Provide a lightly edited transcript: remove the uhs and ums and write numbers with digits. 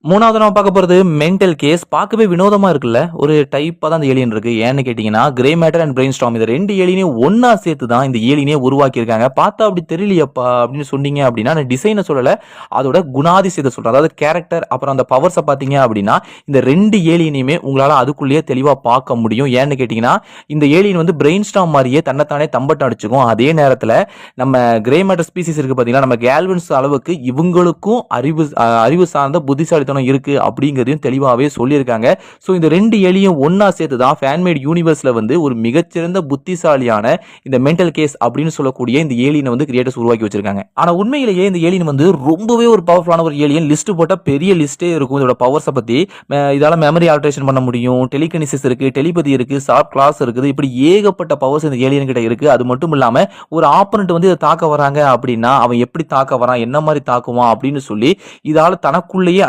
மூணாவது நம்ம பார்க்க போறது மென்டல் கேஸ். பார்க்கவே வினோதமா இருக்குல்ல. ஒரு டைப்பா தான் அந்த ஏலியன் இருக்கு. ஏன்னு கேட்டீங்கன்னா, grey matter and brain storm இந்த 2 ஏலியனையும் ஒண்ணா சேர்த்து தான் இந்த ஏலியனே உருவாக்கியிருக்காங்க. பார்த்தா அப்படி தெரியலையேப்பா அப்படின்னு சொன்னீங்க அப்படின்னா, நான் டிசைன சொல்லல. அதோட குணாதிசயத்த சொல்றேன். அதாவது கேரக்டர் அப்புறம் அந்த பவர்ஸ பார்த்தீங்க அப்படின்னா, இந்த 2 ஏலியனையுமே உங்களால அதுக்குள்ளேயே தெளிவா பார்க்க முடியும். ஏன்னு கேட்டீங்கன்னா, இந்த ஏலியன் வந்து பிரெயின் ஸ்டார்ம் மாரியே தன்னைத்தானே தம்பட்டம் அடிச்சுக்கும். அதே நேரத்துல நம்ம கிரே மேட்டர் ஸ்பீசிஸ் இருக்கு பார்த்தீங்களா, நம்ம கேல்வின்ஸ் அளவுக்கு இவங்களுக்கும் அறிவு சார்ந்த புத்திசாலித்தனம் இருக்கு அப்படிங்கிறதையும் தெளிவாவே சொல்லியிருக்காங்க. ஸோ இந்த 2 எலியும் ஒண்ணா சேர்த்து தான் ஃபேன்மேட் யூனிவர்ஸ்ல வந்து ஒரு மிகச்சிறந்த புத்திசாலியான இந்த மென்டல் கேஸ் அப்படின்னு சொல்லக்கூடிய இந்த ஏலியனை வந்து கிரியேட்டர்ஸ் உருவாக்கி வச்சிருக்காங்க. ஆனா உண்மையிலேயே இந்த ஏலியன் வந்து ரொம்பவே ஒரு பவர்ஃபுல்லான ஒரு ஏலியன். லிஸ்ட் போட்டா பெரிய லிஸ்டே இருக்கும் இதோட பவர்ஸை பத்தி. இதால மெமரி ஆல்டரேஷன் பண்ண முடியும், டெலிகனிசிஸ் இருக்கு, டெலிபதி இருக்கு, ஷார்ப் கிளாஸ் இருக்குது. இப்படி ஏகப்பட்ட பவர்ஸ் இந்த ஏலியன் கிட்ட இருக்கு. அது மட்டும் இல்லாம ஒரு ஆப்பனண்ட் வந்து இதை தாக்க வராங்க அப்படின்னா அவன் எப்படி தாக்க வரான், என்ன மாதிரி தாக்குவான் அப்படின்னு சொல்லி இதால தனக்குள்ளேயே